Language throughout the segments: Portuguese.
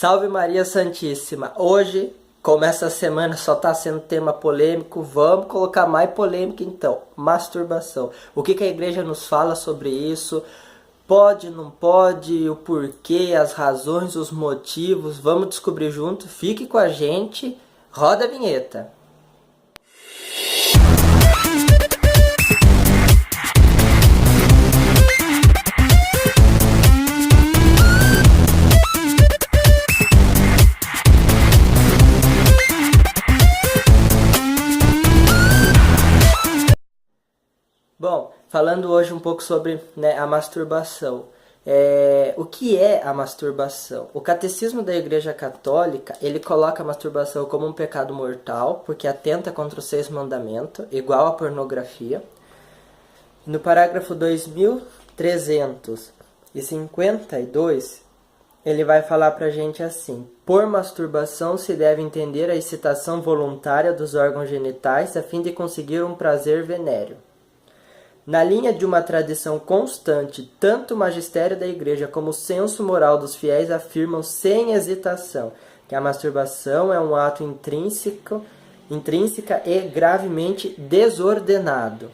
Salve Maria Santíssima! Hoje, como essa semana só está sendo tema polêmico, vamos colocar mais polêmica então, masturbação. O que a igreja nos fala sobre isso? Pode, não pode, o porquê, as razões, os motivos, vamos descobrir junto. Fique com a gente, roda a vinheta. Bom, falando hoje um pouco sobre a masturbação. O que é a masturbação? O Catecismo da Igreja Católica, ele coloca a masturbação como um pecado mortal, porque atenta contra os 6 mandamentos, igual à pornografia. No parágrafo 2352, ele vai falar pra gente assim: por masturbação se deve entender a excitação voluntária dos órgãos genitais a fim de conseguir um prazer venéreo. Na linha de uma tradição constante, tanto o magistério da Igreja como o senso moral dos fiéis afirmam sem hesitação que a masturbação é um ato intrínseca e gravemente desordenado.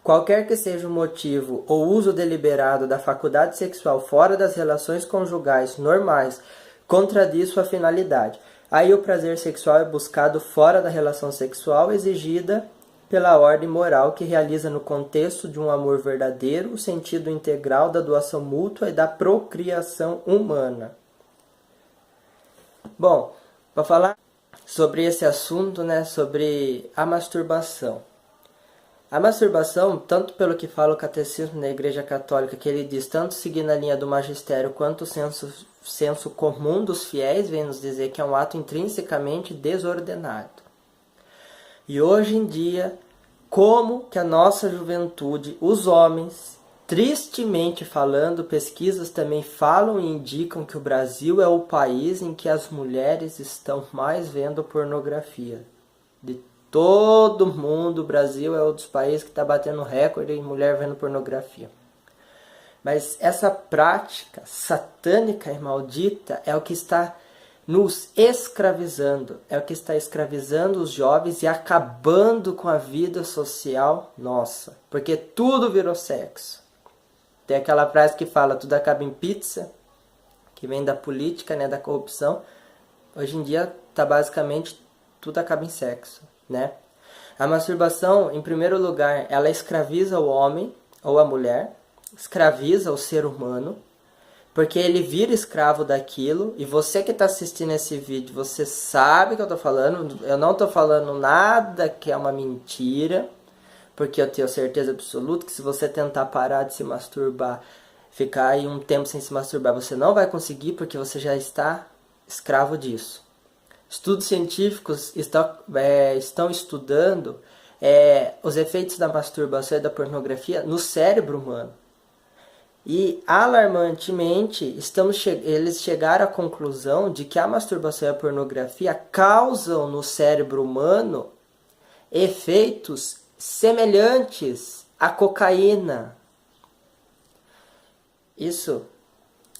Qualquer que seja o motivo ou uso deliberado da faculdade sexual fora das relações conjugais normais contradiz sua finalidade. Aí o prazer sexual é buscado fora da relação sexual exigida pela ordem moral que realiza no contexto de um amor verdadeiro o sentido integral da doação mútua e da procriação humana. Bom, para falar sobre esse assunto, sobre a masturbação. A masturbação, tanto pelo que fala o Catecismo da Igreja Católica, que ele diz, tanto seguindo a linha do magistério quanto o senso comum dos fiéis, vem nos dizer que é um ato intrinsecamente desordenado. E hoje em dia, como que a nossa juventude, os homens, tristemente falando, pesquisas também falam e indicam que o Brasil é o país em que as mulheres estão mais vendo pornografia. De todo mundo, o Brasil é um dos países que está batendo recorde em mulher vendo pornografia. Mas essa prática satânica e maldita é o que está nos escravizando, é o que está escravizando os jovens e acabando com a vida social nossa, porque tudo virou sexo. Tem aquela frase que fala, tudo acaba em pizza, que vem da política, da corrupção. Hoje em dia, tá basicamente, tudo acaba em sexo, A masturbação, em primeiro lugar, ela escraviza o homem ou a mulher, escraviza o ser humano, porque ele vira escravo daquilo, e você que está assistindo esse vídeo, você sabe o que eu estou falando, eu não estou falando nada que é uma mentira, porque eu tenho certeza absoluta que se você tentar parar de se masturbar, ficar aí um tempo sem se masturbar, você não vai conseguir, porque você já está escravo disso. Estudos científicos estão estudando os efeitos da masturbação e da pornografia no cérebro humano. E, alarmantemente, eles chegaram à conclusão de que a masturbação e a pornografia causam no cérebro humano efeitos semelhantes à cocaína. Isso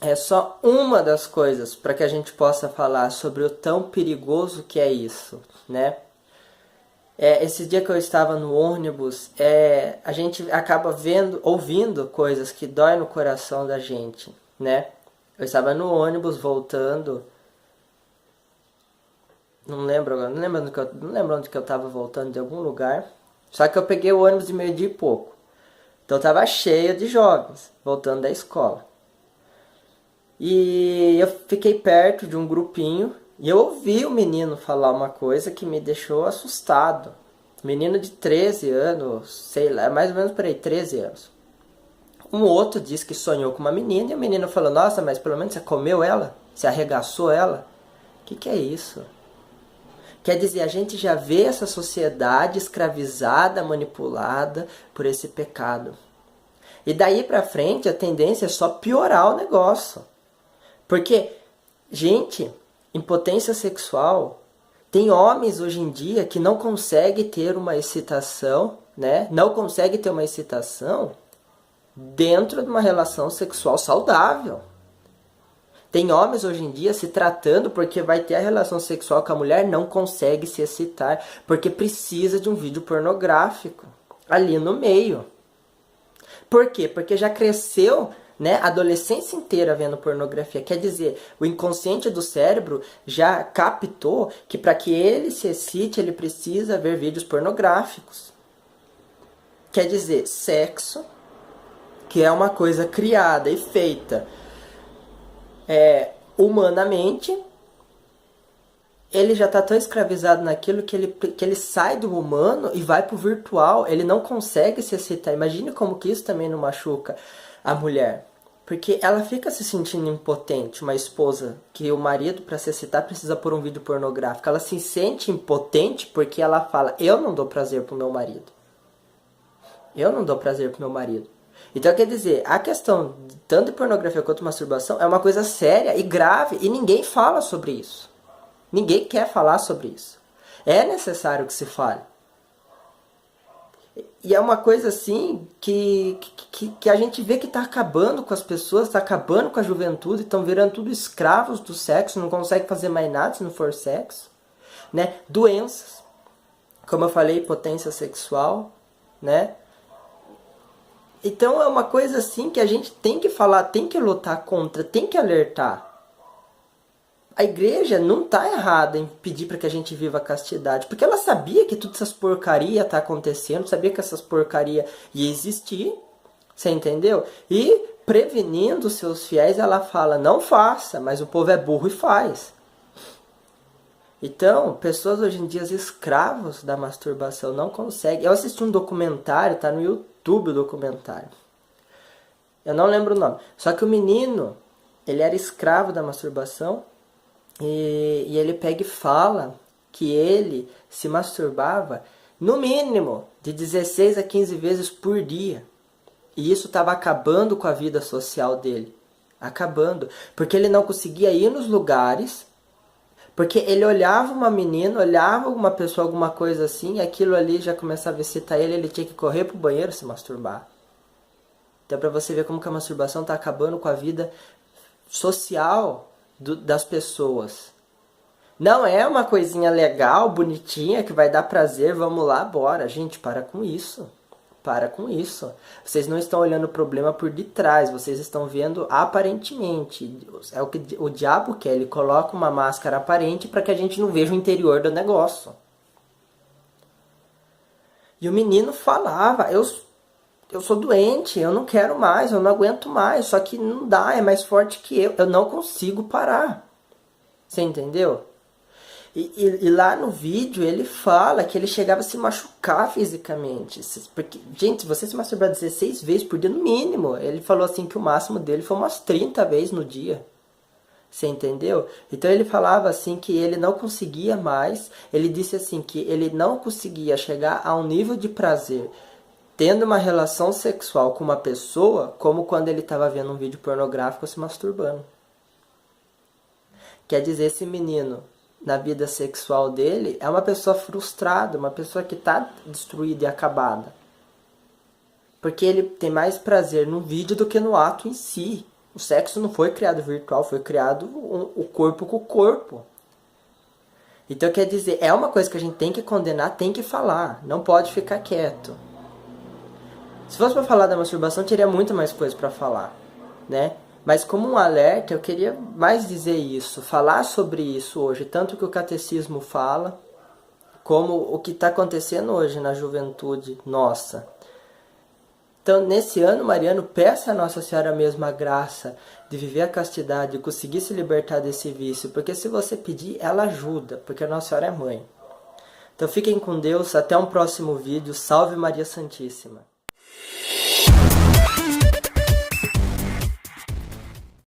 é só uma das coisas para que a gente possa falar sobre o tão perigoso que é isso, Esse dia que eu estava no ônibus, a gente acaba ouvindo coisas que dói no coração da gente, Eu estava no ônibus voltando, não lembro onde que eu estava voltando, de algum lugar, só que eu peguei o ônibus de 12:00 e pouco, então estava cheio de jovens, voltando da escola. E eu fiquei perto de um grupinho, e eu ouvi o menino falar uma coisa que me deixou assustado. Menino de 13 anos, sei lá, mais ou menos por aí, 13 anos. Um outro disse que sonhou com uma menina e o menino falou, nossa, mas pelo menos você comeu ela? Você arregaçou ela? O que é isso? Quer dizer, a gente já vê essa sociedade escravizada, manipulada por esse pecado. E daí pra frente a tendência é só piorar o negócio. Porque, gente, impotência sexual, tem homens hoje em dia que não conseguem ter uma excitação, Não conseguem ter uma excitação dentro de uma relação sexual saudável. Tem homens hoje em dia se tratando porque vai ter a relação sexual com a mulher, não consegue se excitar, porque precisa de um vídeo pornográfico ali no meio. Por quê? Porque já cresceu, né, a adolescência inteira vendo pornografia. Quer dizer, o inconsciente do cérebro já captou que para que ele se excite, ele precisa ver vídeos pornográficos. Quer dizer, sexo, que é uma coisa criada e feita humanamente, ele já está tão escravizado naquilo que ele sai do humano e vai pro virtual. Ele não consegue se excitar. Imagine como que isso também não machuca a mulher. Porque ela fica se sentindo impotente, uma esposa que o marido, para se excitar, precisa pôr um vídeo pornográfico. Ela se sente impotente porque ela fala, eu não dou prazer pro meu marido. Eu não dou prazer pro meu marido. Então, quer dizer, a questão tanto de pornografia quanto masturbação é uma coisa séria e grave e ninguém fala sobre isso. Ninguém quer falar sobre isso. É necessário que se fale. E é uma coisa assim que a gente vê que está acabando com as pessoas, está acabando com a juventude, estão virando tudo escravos do sexo, não conseguem fazer mais nada se não for sexo. Né? Doenças, como eu falei, potência sexual, né? Então é uma coisa assim que a gente tem que falar, tem que lutar contra, tem que alertar. A igreja não está errada em pedir para que a gente viva a castidade, porque ela sabia que todas essas porcarias tá acontecendo, sabia que essas porcarias ia existir, você entendeu? E prevenindo os seus fiéis, ela fala, não faça, mas o povo é burro e faz. Então, pessoas hoje em dia escravos da masturbação não conseguem. Eu assisti um documentário, tá no YouTube o documentário. Eu não lembro o nome. Só que o menino, ele era escravo da masturbação e ele pega e fala que ele se masturbava no mínimo de 16 a 15 vezes por dia. E isso estava acabando com a vida social dele. Acabando. Porque ele não conseguia ir nos lugares. Porque ele olhava uma menina, olhava uma pessoa, alguma coisa assim, e aquilo ali já começava a excitar ele, ele tinha que correr pro banheiro se masturbar. Então pra você ver como que a masturbação tá acabando com a vida social das pessoas. Não é uma coisinha legal, bonitinha, que vai dar prazer, vamos lá, bora. Gente, para com isso. Para com isso. Vocês não estão olhando o problema por detrás, vocês estão vendo aparentemente. É o que o diabo quer, ele coloca uma máscara aparente para que a gente não veja o interior do negócio. E o menino falava, eu sou doente, eu não quero mais, eu não aguento mais, só que não dá, é mais forte que eu não consigo parar. Você entendeu? E lá no vídeo ele fala que ele chegava a se machucar fisicamente. Porque, gente, se você se masturbar 16 vezes por dia, no mínimo, ele falou assim que o máximo dele foi umas 30 vezes no dia. Você entendeu? Então ele falava assim que ele não conseguia mais. Ele disse assim que ele não conseguia chegar a um nível de prazer tendo uma relação sexual com uma pessoa como quando ele estava vendo um vídeo pornográfico se masturbando. Quer dizer, esse menino, na vida sexual dele, é uma pessoa frustrada, uma pessoa que está destruída e acabada. Porque ele tem mais prazer no vídeo do que no ato em si. O sexo não foi criado virtual, foi criado o corpo com o corpo. Então, quer dizer, é uma coisa que a gente tem que condenar, tem que falar, não pode ficar quieto. Se fosse para falar da masturbação, teria muito mais coisa para falar, né? Mas como um alerta, eu queria mais dizer isso, falar sobre isso hoje, tanto que o catecismo fala, como o que está acontecendo hoje na juventude nossa. Então, nesse ano mariano, peça a Nossa Senhora mesmo a graça de viver a castidade, de conseguir se libertar desse vício, porque se você pedir, ela ajuda, porque a Nossa Senhora é mãe. Então fiquem com Deus, até um próximo vídeo, salve Maria Santíssima.